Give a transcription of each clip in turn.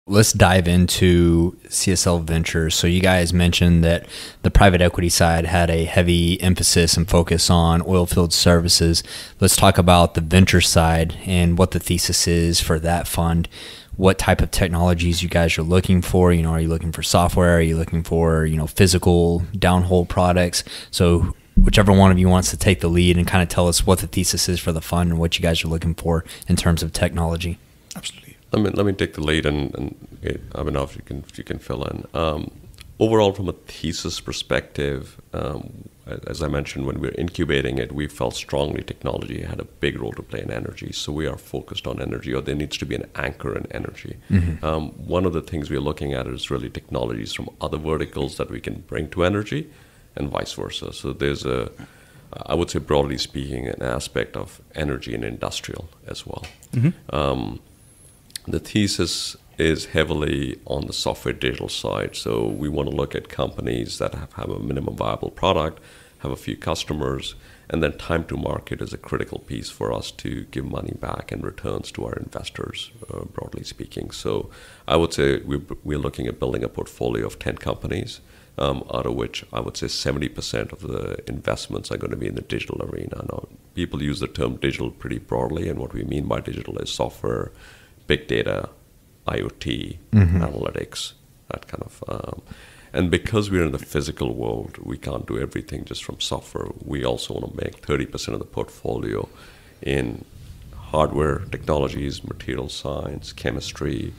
Let's dive into CSL Ventures. So you guys mentioned that the private equity side had a heavy emphasis and focus on oil field services. Let's talk about the venture side and what the thesis is for that fund. What type of technologies you guys are looking for? You know, are you looking for software? Are you looking for, you know, physical downhole products? So whichever one of you wants to take the lead and kind of tell us what the thesis is for the fund and what you guys are looking for in terms of technology. Absolutely. Let me take the lead, and I don't know if you can fill in. Overall, from a thesis perspective, as I mentioned, when we were incubating it, we felt strongly technology had a big role to play in energy. So we are focused on energy, or there needs to be an anchor in energy. One of the things we're looking at is really technologies from other verticals that we can bring to energy, and vice versa. So there's I would say broadly speaking, an aspect of energy and industrial as well. The thesis is heavily on the software digital side. So we want to look at companies that have a minimum viable product, have a few customers, and then time to market is a critical piece for us to give money back and returns to our investors, broadly speaking. So I would say we're looking at building a portfolio of 10 companies, out of which I would say 70% of the investments are going to be in the digital arena. Now, people use the term digital pretty broadly, and what we mean by digital is software, big data, IoT, analytics, that kind of. And because we're in the physical world, we can't do everything just from software. We also want to make 30% of the portfolio in hardware technologies, material science, chemistry,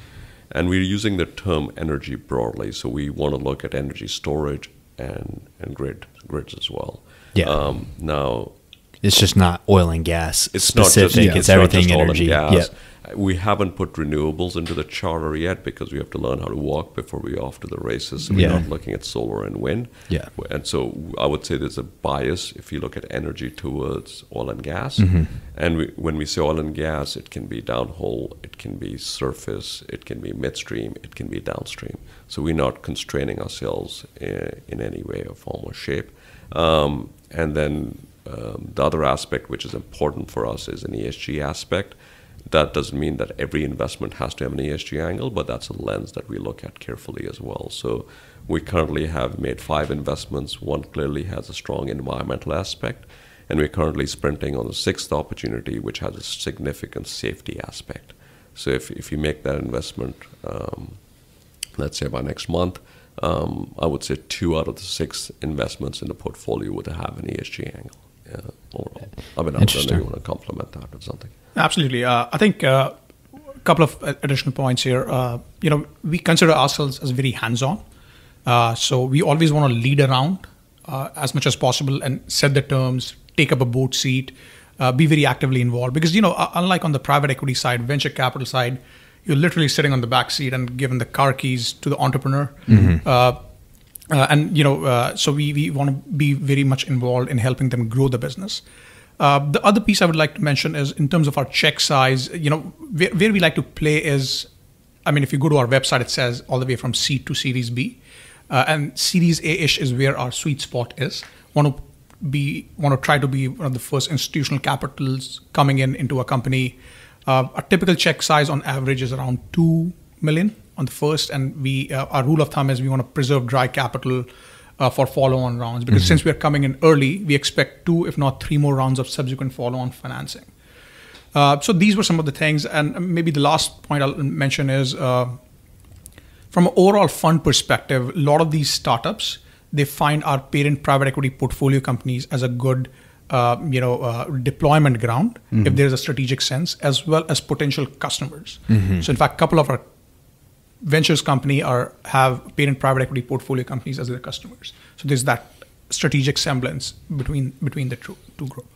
and we're using the term energy broadly. So we want to look at energy storage and grids as well. Yeah. Now, it's just not oil and gas it's specific. Not just, it's everything not energy. Oil and gas. Yep. We haven't put renewables into the charter yet because we have to learn how to walk before we're off to the races. So we're not looking at solar and wind. Yeah. And so I would say there's a bias if you look at energy towards oil and gas. And when we say oil and gas, it can be downhole, it can be surface, it can be midstream, it can be downstream. So we're not constraining ourselves in any way or form or shape. And then the other aspect which is important for us is an ESG aspect. That doesn't mean that every investment has to have an ESG angle, but that's a lens that we look at carefully as well. So we currently have made 5 investments. One clearly has a strong environmental aspect, and we're currently sprinting on the 6th opportunity, which has a significant safety aspect. So if you make that investment, let's say by next month, I would say 2 out of the 6 investments in the portfolio would have an ESG angle. Overall. I mean, I don't know if you want to complement that or something. Absolutely. I think a couple of additional points here. We consider ourselves as very hands-on. So we always want to lead around as much as possible and set the terms, take up a board seat, be very actively involved. Because, unlike on the private equity side, venture capital side, you're literally sitting on the back seat and giving the car keys to the entrepreneur. So we want to be very much involved in helping them grow the business. The other piece I would like to mention is in terms of our check size, where we like to play is, if you go to our website, it says all the way from seed to Series B. And Series A-ish is where our sweet spot is. Want to try to be one of the first institutional capitals coming into a company. A typical check size on average is around 2 million on the first, and our rule of thumb is we want to preserve dry capital for follow-on rounds, because since we are coming in early, we expect 2, if not 3 more rounds of subsequent follow-on financing. So these were some of the things, and maybe the last point I'll mention is from an overall fund perspective, a lot of these startups, they find our parent private equity portfolio companies as a good deployment ground if there's a strategic sense, as well as potential customers. So in fact, a couple of our ventures company have parent private equity portfolio companies as their customers. So there's that strategic semblance between the two groups.